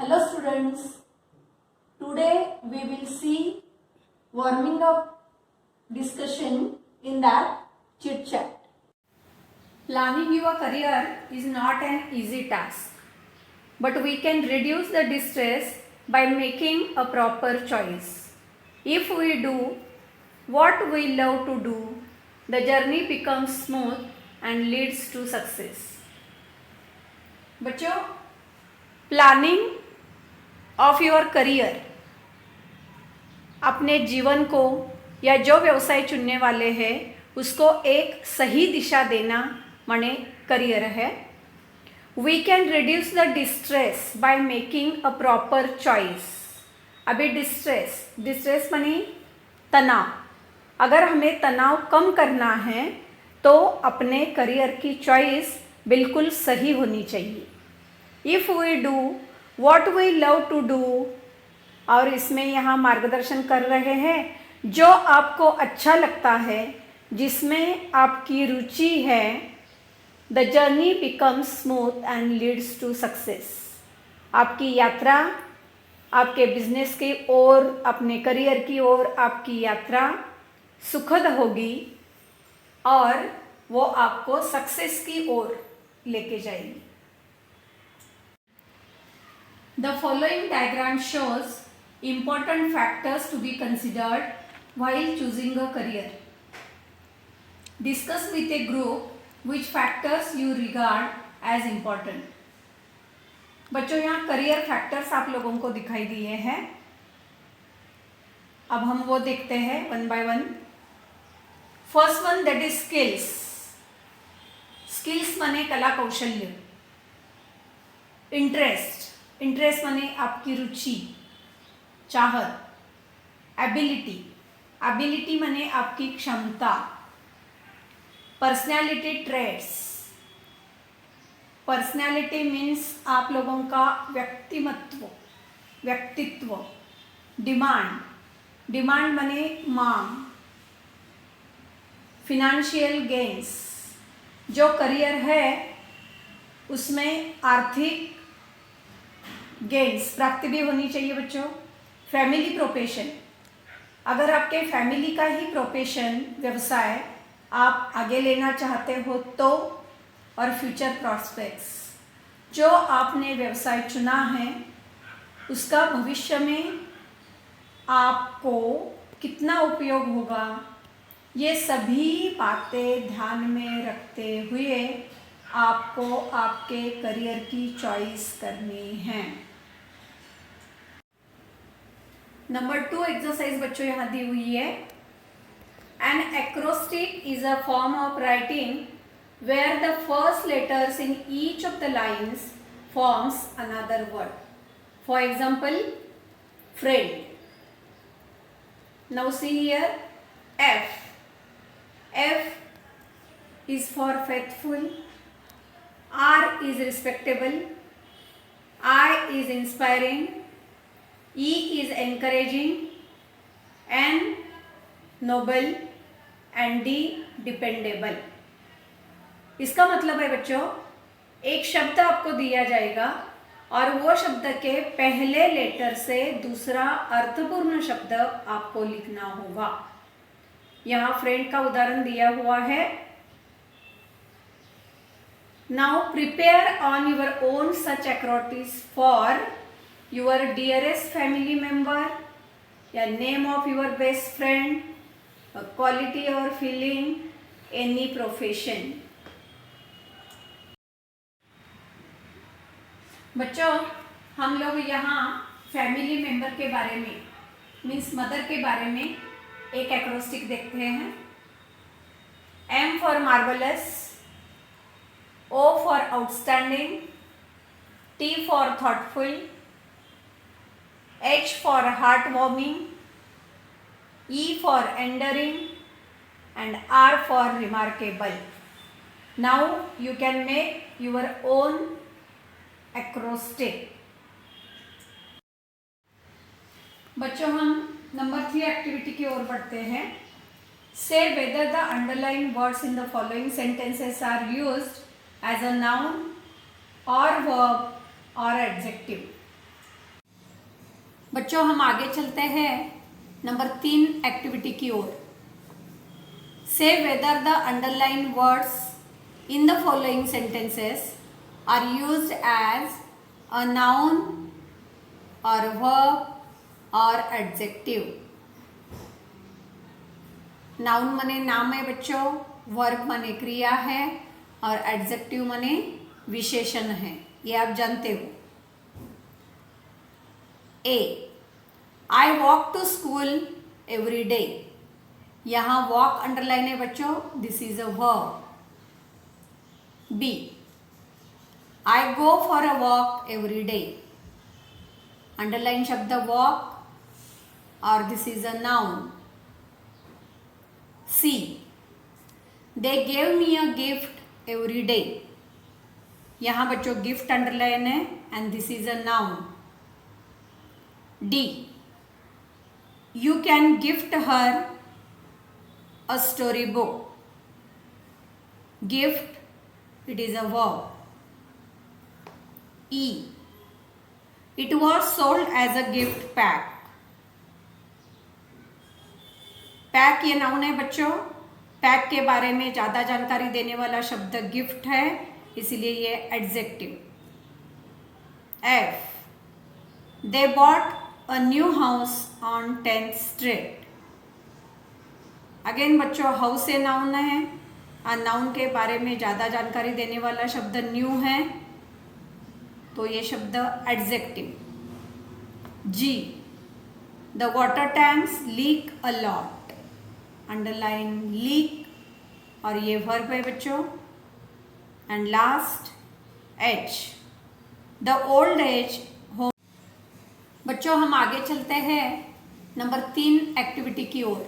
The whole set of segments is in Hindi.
Hello students, today we will see warming up discussion in that chit chat. Planning your career is not an easy task, but we can reduce the distress by making a proper choice. If we do what we love to do, the journey becomes smooth and leads to success. बच्चों, प्लानिंग ऑफ योर करियर, अपने जीवन को या जो व्यवसाय चुनने वाले हैं उसको एक सही दिशा देना माने करियर है. We can reduce the distress by making a proper choice. अभी डिस्ट्रेस माने तनाव. अगर हमें तनाव कम करना है तो अपने करियर की चॉइस बिल्कुल सही होनी चाहिए. If we do what we love to do, और इसमें यहाँ मार्गदर्शन कर रहे हैं जो आपको अच्छा लगता है, जिसमें आपकी रुचि है, the journey becomes smooth and leads to success. आपकी यात्रा आपके बिजनेस की ओर, अपने करियर की ओर आपकी यात्रा सुखद होगी और वो आपको सक्सेस की ओर लेके जाएगी. The following diagram shows important factors to be considered while choosing a career. Discuss with a group which factors you regard as important. बच्चों, यहाँ करियर फैक्टर्स आप लोगों को दिखाई दिए हैं. अब हम वो देखते हैं one by one. First one, that is skills. Skills माने कला कौशल्य. इंटरेस्ट माने आपकी रुचि, चाहत. एबिलिटी माने आपकी क्षमता. पर्सनैलिटी मीन्स आप लोगों का व्यक्तित्व. डिमांड माने मांग. Financial gains. जो करियर है उसमें आर्थिक गेन्स प्राप्ति भी होनी चाहिए बच्चों. Family profession. अगर आपके फैमिली का ही प्रोफेशन व्यवसाय आप आगे लेना चाहते हो तो, और फ्यूचर प्रॉस्पेक्ट्स. जो आपने व्यवसाय चुना है उसका भविष्य में आपको कितना उपयोग होगा, ये सभी बातें ध्यान में रखते हुए आपको आपके करियर की चॉइस करनी है. नंबर 2 एक्सरसाइज बच्चों यहाँ दी हुई है. An acrostic is a form of writing where the first letters in each of the lines forms another word. For example, friend. Now see here, F is for faithful, R is respectable, I is inspiring, E is encouraging, N noble and D dependable. इसका मतलब है बच्चों, एक शब्द आपको दिया जाएगा और वो शब्द के पहले लेटर से दूसरा अर्थपूर्ण शब्द आपको लिखना होगा. यहाँ फ्रेंड का उदाहरण दिया हुआ है. Now prepare on your own such acrostics for your dearest family member, या name of your best friend, quality और फीलिंग, एनी प्रोफेशन. बच्चों, हम लोग यहाँ फैमिली मेंबर के बारे में, मीन्स मदर के बारे में एक एक्रोस्टिक देखते हैं. M for marvellous, O for outstanding, T for thoughtful, H for heart warming, E for endearing and R for remarkable. Now you can make your own acrostic. बच्चों, हम नंबर 3 एक्टिविटी की ओर बढ़ते हैं. Say whether the underline words in the following sentences are used as a noun और वर्ब और एडजेक्टिव. बच्चों हम आगे चलते हैं नंबर 3 एक्टिविटी की ओर। Say whether the underline words in the following sentences are used as a noun और वर्ब और एडजेक्टिव। नाउन माने नाम है बच्चों, वर्ब माने क्रिया है और एडजेक्टिव माने विशेषण है, ये आप जानते हो। A, I walk to school every day. यहां वॉक अंडरलाइन है बच्चों, this is a verb. B, I go for a walk every day. Underline शब्द वॉक और this is a noun. C, they gave me a gift every day. यहाँ बच्चों गिफ्ट अंडरलाइन है and this is a noun. D, you can gift her a story book. Gift, it is a verb. E, it was sold as a gift pack. Pack ये नाउन है बच्चों, पैक के बारे में ज़्यादा जानकारी देने वाला शब्द गिफ्ट है, इसीलिए ये adjective. F, they bought a new house on 10th street. Again बच्चों हाउस ये नाउन है और नाउन के बारे में ज़्यादा जानकारी देने वाला शब्द न्यू है, तो ये शब्द adjective. G, the water tanks leak a lot. Underline leak और ये वर्ब है बच्चों। And last H, the old age home. बच्चों हम आगे चलते हैं नंबर 3 एक्टिविटी की ओर।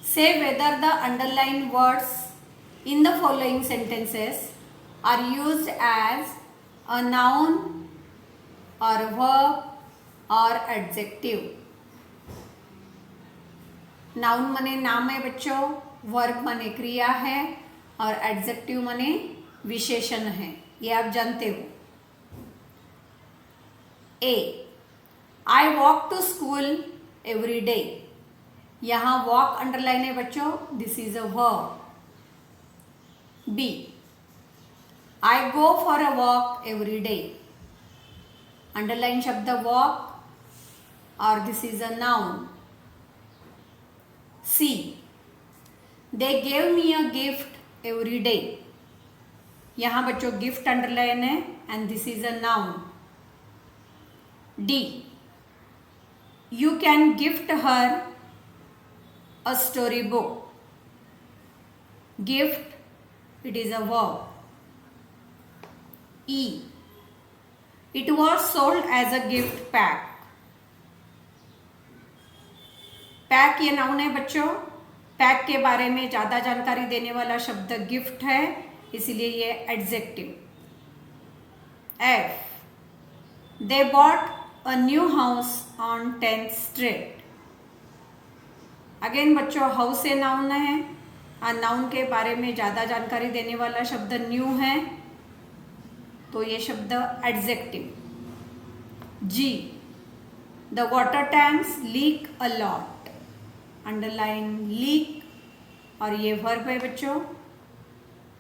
Say whether the underline words in the following sentences are used as a noun और वर्ब और एडजेक्टिव। नाउन माने नाम है बच्चों, वर्ब माने क्रिया है और एडजेक्टिव माने विशेषण है, ये आप जानते हो। A, I walk to school every day. यहां वॉक अंडरलाइन है बच्चों, this is a verb. B, I go for a walk every day. Underline शब्द वॉक और this is a noun. C, they gave me a gift every day. यहाँ बच्चों गिफ्ट अंडरलाइन है and this is a noun. D, you can gift her a story book. Gift, it is a verb. E, it was sold as a gift pack. Pack ये नाउन है बच्चों, पैक के बारे में ज़्यादा जानकारी देने वाला शब्द गिफ्ट है, इसीलिए ये adjective. F, they bought a new house on 10th street. Again बच्चों हाउस ये नाउन है और नाउन के बारे में ज़्यादा जानकारी देने वाला शब्द न्यू है, तो ये शब्द adjective. G, the water tanks leak a lot. Underline leak और ये वर्ब है बच्चों।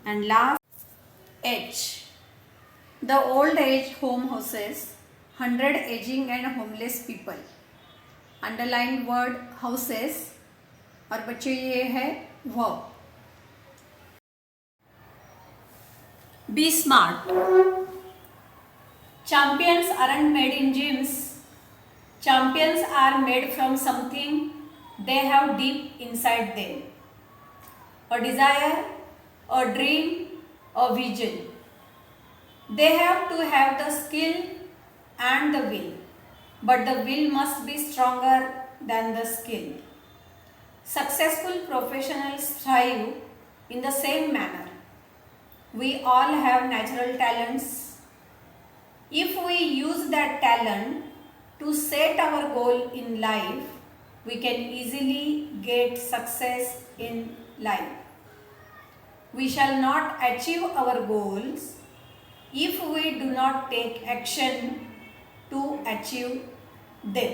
And last H, the old age home houses 100 ageing and homeless people. Underline word houses और बच्चे ये है verb. Be smart. Champions aren't made in gyms. Champions are made from something they have deep inside them. A desire, a dream, a vision. They have to have the skill and the will, but the will must be stronger than the skill. Successful professionals thrive in the same manner. We all have natural talents. If we use that talent to set our goal in life, we can easily get success in life. We shall not achieve our goals if we do not take action to achieve them।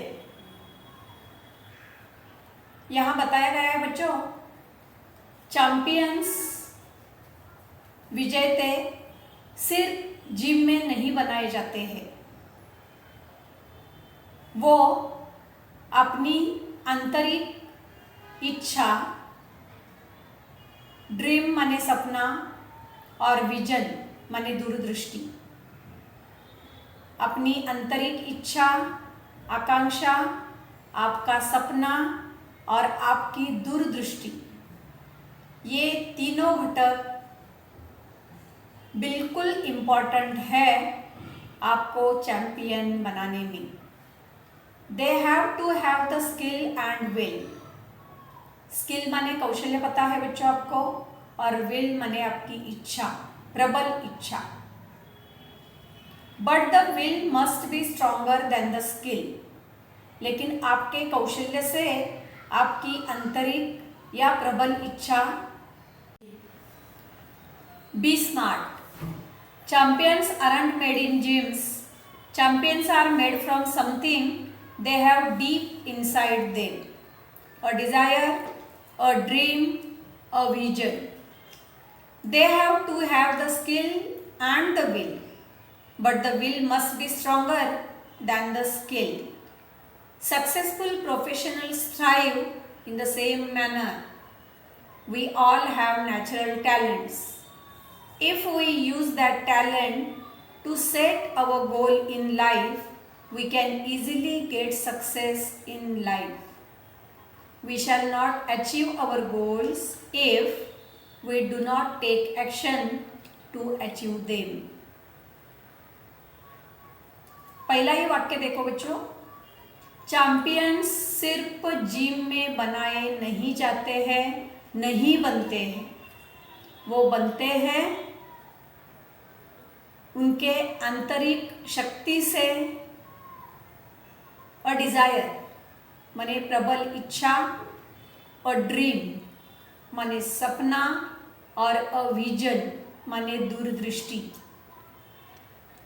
यहाँ बताया गया है बच्चों, चैंपियंस विजेते सिर्फ जिम में नहीं बनाए जाते हैं, वो अपनी आंतरिक इच्छा, ड्रीम माने सपना और विजन माने दूरदृष्टि, अपनी आंतरिक इच्छा, आकांक्षा, आपका सपना और आपकी दूरदृष्टि, ये तीनों घटक बिल्कुल इम्पॉर्टेंट है आपको चैंपियन बनाने में। They have to have the skill and will. Skill माने कौशल्य पता है बच्चों आपको, और विल माने आपकी इच्छा, प्रबल इच्छा। But the will must be stronger than the skill. लेकिन आपके कौशल्य से आपकी आंतरिक या प्रबल इच्छा। Be smart. Champions aren't made in gyms. Champions are made from something they have deep inside them. A desire, a dream, a vision. They have to have the skill and the will, but the will must be stronger than the skill. Successful professionals thrive in the same manner. We all have natural talents. If we use that talent to set our goal in life, we can easily get success in life. We shall not achieve our goals if we do not take action to achieve them. पहला ही वाक्य देखो बच्चों, चैंपियंस सिर्फ जिम में बनाए नहीं जाते हैं, नहीं बनते हैं, वो बनते हैं उनके आंतरिक शक्ति से। और डिजायर माने प्रबल इच्छा, और ड्रीम माने सपना, और अ विजन माने दूरदृष्टि।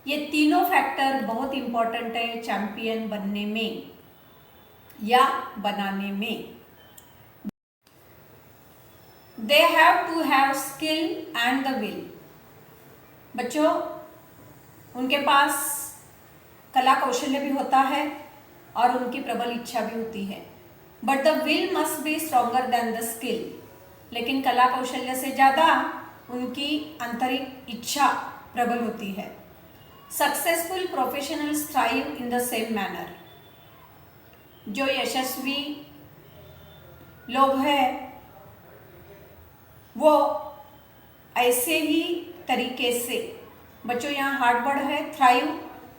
ये तीनों फैक्टर बहुत इंपॉर्टेंट है चैंपियन बनने में या बनाने में। They have to have skill and the will. बच्चों, उनके पास कला कौशल्य भी होता है और उनकी प्रबल इच्छा भी होती है। But the will must be stronger than the skill. लेकिन कला कौशल्य से ज़्यादा उनकी आंतरिक इच्छा प्रबल होती है। Successful professionals thrive in the same manner. जो यशस्वी लोग हैं वो ऐसे ही तरीके से, बच्चों यहाँ हार्ड वर्ड है थ्राइव।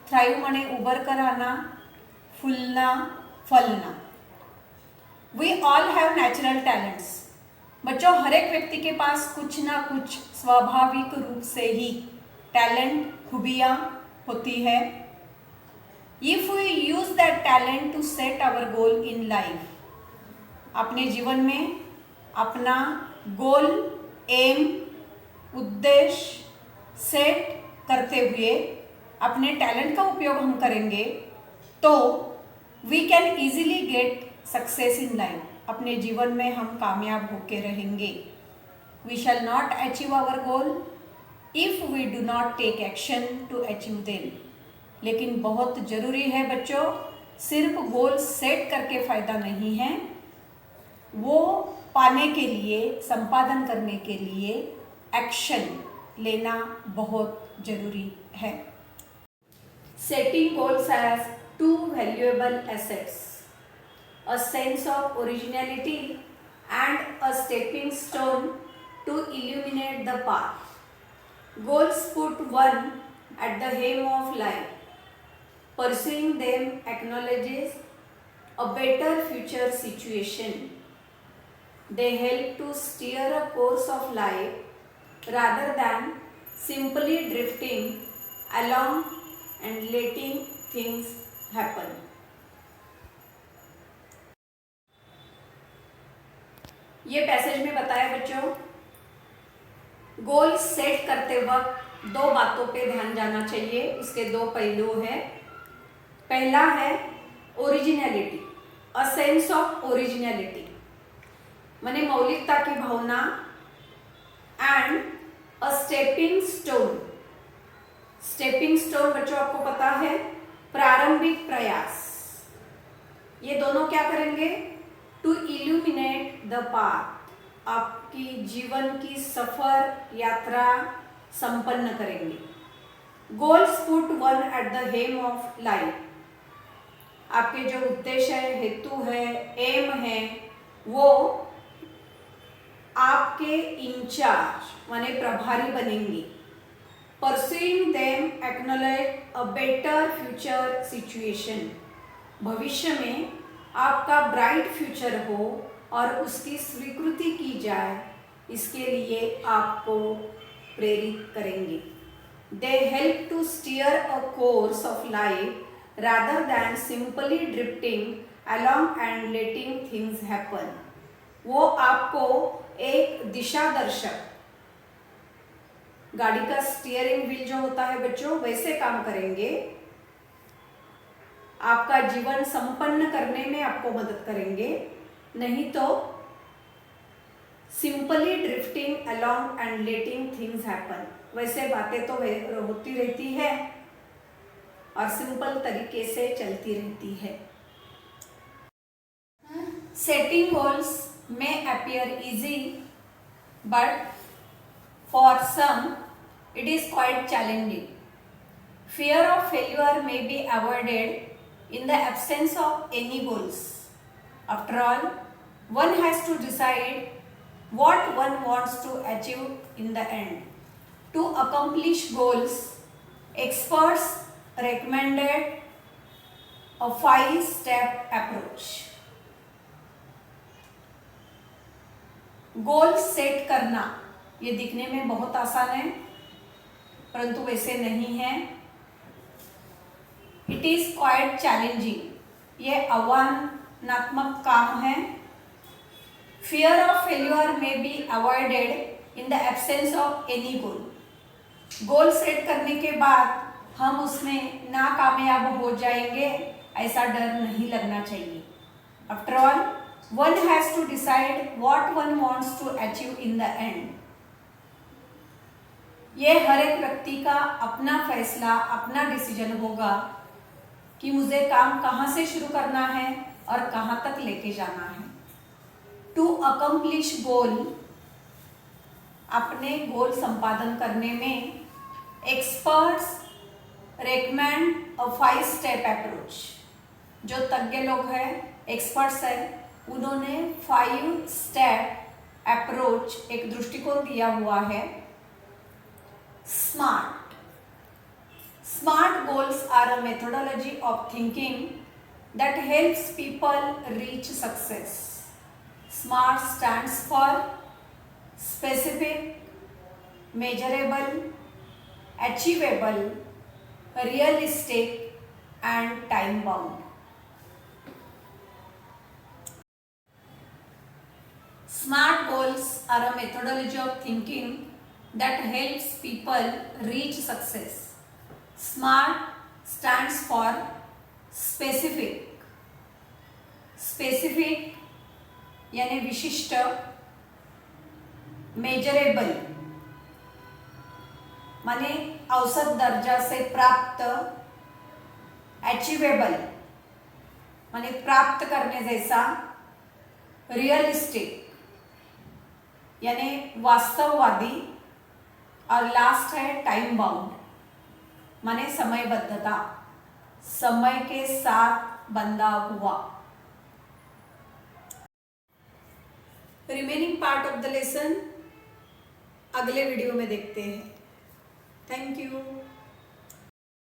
थ्राइव माने उबर कर आना, फूलना, फलना। We all have natural talents. बच्चों, हर एक व्यक्ति के पास कुछ ना कुछ स्वाभाविक रूप से ही टैलेंट, खूबियाँ होती है। If we use that talent to set our goal in life, अपने जीवन में अपना गोल, एम, उद्देश्य सेट करते हुए अपने टैलेंट का उपयोग हम करेंगे तो we can easily get success in life. अपने जीवन में हम कामयाब होके रहेंगे। We shall not achieve our goal if we do not take action to achieve them. लेकिन बहुत ज़रूरी है बच्चों, सिर्फ गोल सेट करके फ़ायदा नहीं है, वो पाने के लिए, संपादन करने के लिए एक्शन लेना बहुत जरूरी है। Setting goals has to valuable assets, a sense of originality and a stepping stone to illuminate the path. Goals put one at the hem of life. Pursuing them acknowledges a better future situation. They help to steer a course of life rather than simply drifting along and letting things happen. ये पैसेज में बताया बच्चों, गोल सेट करते वक्त दो बातों पे ध्यान जाना चाहिए। उसके दो पहलू हैं। पहला है originality, a sense of originality माने मौलिकता की भावना, and a stepping stone. Stepping stone बच्चों आपको पता है, प्रारंभिक प्रयास। ये दोनों क्या करेंगे? टू इल्यूमिनेट द पाथ, आपकी जीवन की सफर यात्रा संपन्न करेंगे। Goals put one at the hem of life, आपके जो उद्देश्य है, हेतु है, एम है, वो आपके इंचार्ज माने प्रभारी बनेंगे। Pursuing them acknowledge a better future situation, भविष्य में आपका ब्राइट फ्यूचर हो और उसकी स्वीकृति की जाए, इसके लिए आपको प्रेरित करेंगे। They help to steer a course of life rather than simply drifting along and letting things happen, वो आपको एक दिशा दर्शक, गाड़ी का स्टीयरिंग व्हील जो होता है बच्चों, वैसे काम करेंगे। आपका जीवन संपन्न करने में आपको मदद करेंगे, नहीं तो simply drifting along and letting things happen, वैसे बातें तो होती रहती है और सिंपल तरीके से चलती रहती है। Setting goals may appear easy, but for some it is quite challenging. Fear of failure may be avoided in the absence of any goals. After all, one has to decide what one wants to achieve in the end. To accomplish goals, experts recommended a 5-step approach. Goal set करना ये दिखने में बहुत आसान है, परंतु वैसे नहीं है। इट इज क्वाइट चैलेंजिंग, ये आह्वानात्मक काम है। फियर ऑफ फेल्यूर में be avoided in the absence of any goal, goal set करने के बाद हम उसमें नाकामयाब हो जाएंगे, ऐसा डर नहीं लगना चाहिए। After all, one has to decide what one wants to achieve in the end. ये हर एक व्यक्ति का अपना फैसला, अपना डिसीजन होगा कि मुझे काम कहाँ से शुरू करना है और कहाँ तक लेके जाना है। टू अकम्प्लिश गोल, अपने गोल संपादन करने में एक्सपर्ट्स रेकमेंड अ 5-step अप्रोच, जो तज्ञ लोग हैं, एक्सपर्ट्स हैं, उन्होंने 5-step अप्रोच एक दृष्टिकोण दिया हुआ है। Smart goals are a methodology of thinking that helps people reach success. Smart stands for specific, measurable, achievable, realistic and time bound. Smart goals are a methodology of thinking that helps people reach success. Smart stands for specific. Specific यानी विशिष्ट, measurable माने औसत दर्जा से प्राप्त, achievable माने प्राप्त करने जैसा, realistic यानी वास्तववादी, और लास्ट है टाइम बाउंड माने समयबद्धता, समय के साथ बंधा हुआ। Remaining part of the lesson अगले वीडियो में देखते हैं। Thank you.